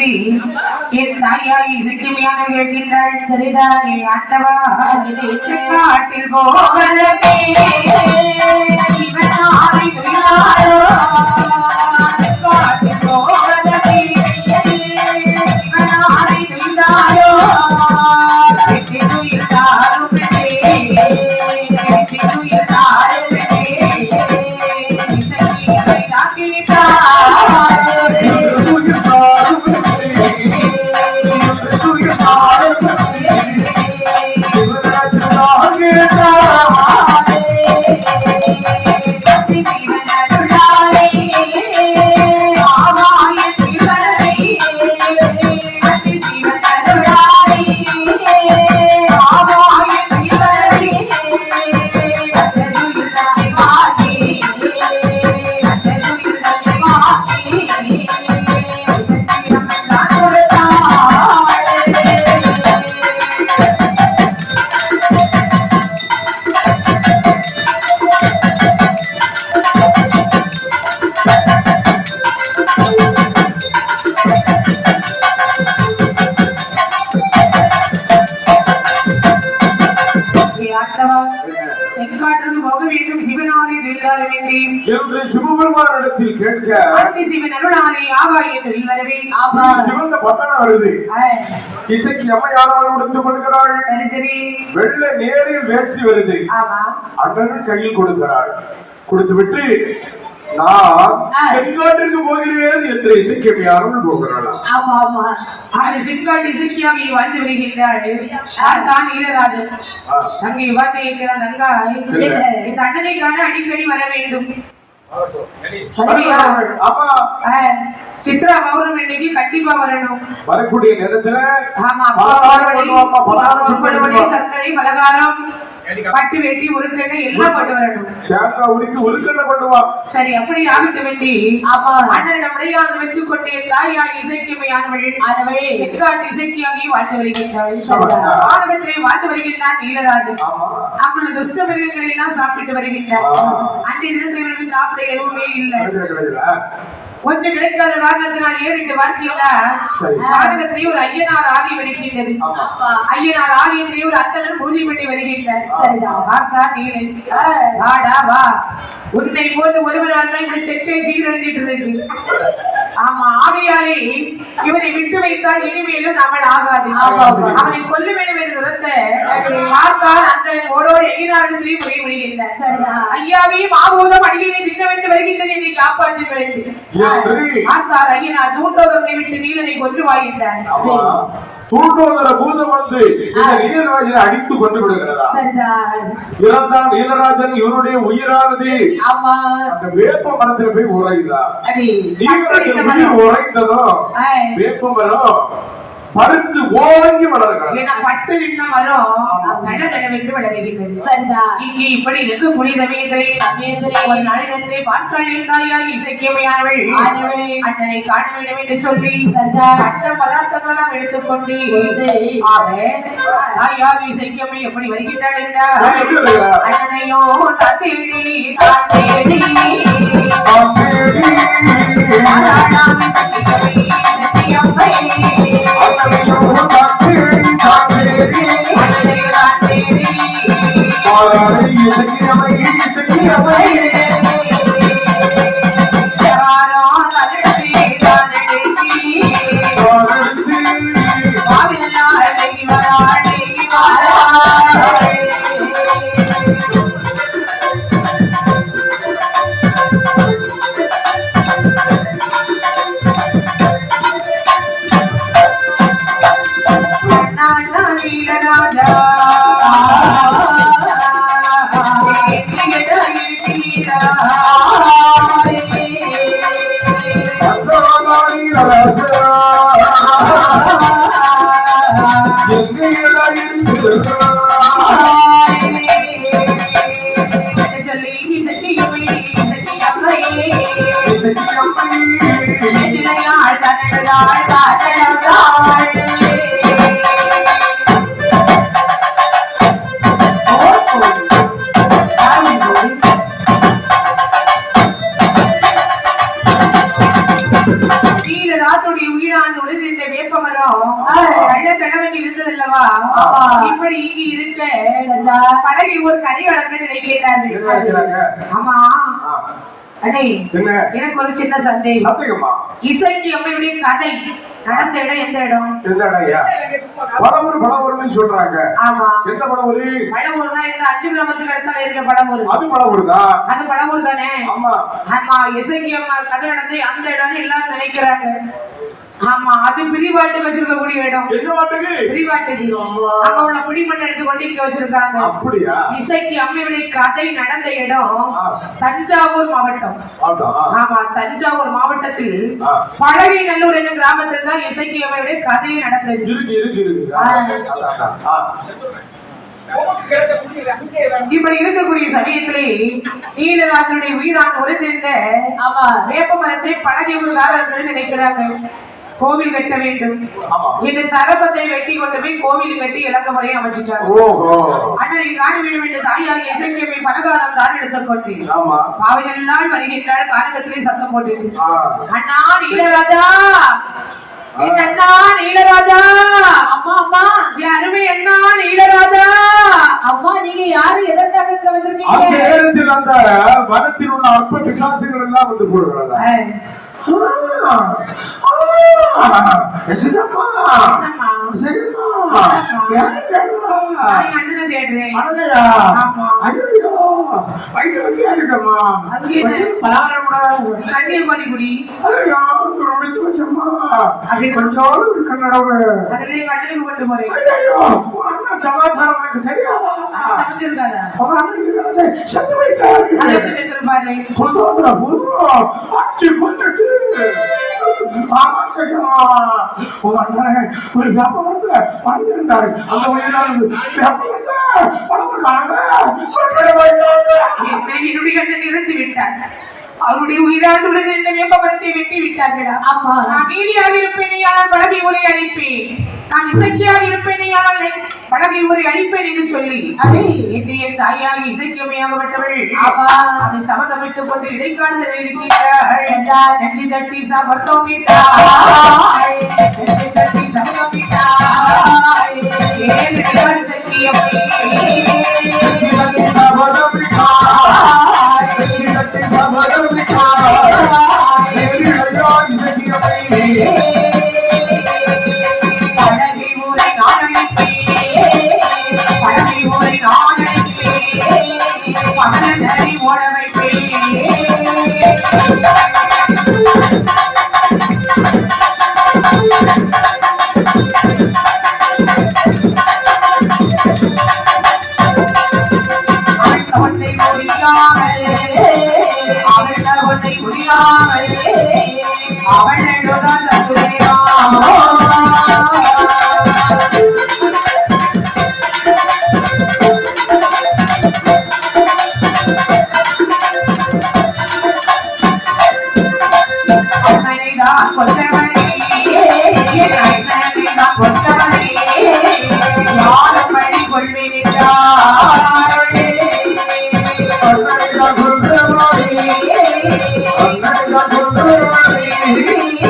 சொல்லி என் தாயாய் இசைக்குமையான கேட்கின்றாள். சரிதான் ஆட்டவா காட்டில் போவதே இவன் ஆரை துயிலாரோ காட்டில் போவதே இவன் ஆரை துயிலாரோ வெற்றி துயிலாரும் வெற்றி துயிலாரும் இசைக்குமை காக்கிட்டார் செங்காற்றுக்கு போக வேண்டும் சிவனாரி திருந்தார வேண்டும் என்று சிவபெருமானிடத்தில் கேட்க அன்னை சிவன் அருளாரி ஆகாயத்தில் வரவே சிவந்த பட்டணம் வருது. இசைக்கு அம்மையானவள் கொடுத்து கொடுக்கிறாள். சரி சரி வெள்ள நேரில் வேசி வருது. அண்ணனும் கையில் கொடுக்கிறாள். கொடுத்து விட்டு நான் செங்காட்டுக்கு போகிறேன் என்று இசைக்கமையானவள் போகிறாள். செங்காட்டு இசைக்கியாகி வாழ்ந்து வருகின்றாள். தான் ஈழராஜன் தங்கை வாழ்ந்து இருக்கிறான். தங்காய் இந்த அண்ணனை காண அடிக்கடி வர வேண்டும். சித்ரா பௌர்ணமி இன்னைக்கு கண்டிப்பா வரணும். வரக்கூடிய நேரத்துல சர்க்கரை பலகாரம் பட்டு வெட்டி உருக்கெண்ணெய் எல்லாம் கொண்டு வரணும். சரி அப்படி ஆகிட்டு வேண்டி அண்ணனிடம் விடையாளர் வெற்றி கொண்டே தாயாகி இசைக்குமையானவள் செங்காட்டு இசைக்கியாகி வாழ்ந்து வருகின்றாள். ஆனகத்திலே வாழ்ந்து வருகின்றான் நீலராஜன். அப்பொழுது துஷ்ட மிருகங்களை எல்லாம் சாப்பிட்டு வருகின்றார். அன்றைய தினத்தில் இவனுக்கு சாப்பிட எதுவுமே இல்லை. ஒன்று கிடைக்காத காரணத்தினால் ஏறிட்டு வாழ்க்கையினார் நாடகத்திலேயே ஒரு ஐயனார் ஆலயம் வருகின்றது. ஐயனார் ஆலயத்திலேயே ஒரு அத்தனர் பூஜை பண்ணி வருகின்றார். வா உன்னை போட்டு ஒருவரால் தான் இப்படி செற்றே சீரழிஞ்சிட்டு இருக்கு. ஆமா ஆகையாலே இவனை விட்டு வைத்தால் இனிமேலும் நம்ம ஆகாது. அவனை கொல்ல வேண்டும் என்று துரத்த பார்த்தால் அந்த ஓடோடு எங்கினாலும் சொல்லி போய் விடுகின்றார். ஐயாவே மாபூதம் அடியிலே தின்ன வேண்டும் வருகின்றது என்னை காப்பாற்றுங்கள் என்று பார்த்தார். ஐயனார் தூண்டோதனை விட்டு நீலனை கொண்டு வாங்கின்றார். தூண்டோதர பூதம் வந்து நீலராஜனை அடித்து கொண்டு விடுகிறதா? இறந்தான் நீலராஜன். இவருடைய உயிரானது அந்த வேப்ப மரத்தில் போய் உரையுதா? நீலராஜன் உயிர் உரைத்ததும் வேப்ப மரம் பருத்து ஓங்கி வளர்கிறது. பட்டு நின்ன மரம் நல்ல தடவென்று வளர்கிறது. இங்கே இப்படி இருக்கு புனி சமயத்திலே ஒரு நாளிடத்திலே பார்த்தாள் தாயாகி இசைக்கியமையானவள் அண்ணனை காண வேண்டும் என்று சொல்லி கட்ட பதார்த்தங்களெல்லாம் எடுத்துக்கொண்டு தாயாகி இசைக்கியமை எப்படி வருகின்றாள் என்றால் அண்ணனையோ தத்தேடி கிழவன் இருந்ததல்லவா இப்படி இங்கு இருக்க பழகி ஒரு கரை வளர்க்க நினைக்கிறார்கள். ஆமா அடே எனக்கு ஒரு சின்ன சந்தேகம். இசைக்கு அம்மையுடைய கதை நடந்த இடம் எந்த இடம்? பழவூர்னு சொல்றாங்க. ஆமா எந்த பழவூர்? பழவூர்னா இந்த 5 கிராமத்துக்கு அடுத்தால இருக்க பழவூர். அது பழவூர் தான். அது பழவூர் தானே? ஆமா ஆமா. இசைக்கு அம்மா கதை நடந்து அந்த இடம்னு எல்லாரும் நினைக்கிறாங்க. ஆமா அது பிரிவாட்டுக்கு வச்சிருக்கக்கூடிய இடம். என்ன வாட்டுக்கு? பிரிவாட்டுக்கு. அங்க உள்ள பிடிமண் எடுத்துக்கொண்டு இங்க வச்சிருக்காங்க. அப்படியா? இசைக்கு அம்மையுடைய கதை நடந்த இடம் தஞ்சாவூர் மாவட்டம். ஆமா தஞ்சாவூர் மாவட்டத்தில் பழகை நல்லூர் என்ற கிராமத்தில் தான் இசைக்கு அம்மையுடைய கதையை நடந்தது. இப்படி இருக்கக்கூடிய சமயத்திலே நீலராஜனுடைய உயிரான ஒரு சென்ற வேப்ப மரத்தை பழகியவர்கள் நினைக்கிறாங்க கோவில் கட்ட வேண்டும் இந்த தரப்பத்தை வெட்டி கொண்டு போய் கோவில் கட்டி இலக்க முறையை அமைச்சிட்டாங்க. அண்ணனை காண வேண்டும் என்று தாயாக இசைக்கியமை பலகாரம் தான் எடுத்துக்கொண்டு பாவைகள் நாள் வருகின்றால் கானகத்திலே சத்தம் போட்டு அண்ணா நீலராஜா அண்ணா நீலராஜா அம்மா அம்மா அருமை அண்ணா நீலராஜா அம்மா நீங்க யாரு எதற்காக வந்திருக்கீங்க? அந்த நேரத்தில் அந்த வனத்தில் உள்ள அற்ப பிசாசுகள் எல்லாம் வந்து போடுகிறதா? சமாச்சாரம் எனக்கு ஒரு வியாபாரத்துல வந்திருந்தாரு. அந்த இறந்து விட்டார். அவருடைய உயிராக என்ன வேப்பமரத்தை வெட்டி விட்டார்களா? ஆமா நான் நீதியாக இருப்பேனையால் பழகை உரை அழிப்பேன், நான் இசைக்கியாக இருப்பேனையால் பழகை உரை அழிப்பேன் என்று சொல்லி என் தாயாக இசைக்கியமையாகப்பட்டவள் அதை சமதமைத்துக் கொண்டு இடைக்காலத்தில் இருக்கிறாள். நெஞ்சு தட்டி சமர்த்தம் விட்டாள், நெஞ்சு தட்டி சமர்த்தம் விட்டாள். ஏன் இசைக்கியமை பழகை ஊரை பகலி ஓட வைப்பேன். அவள்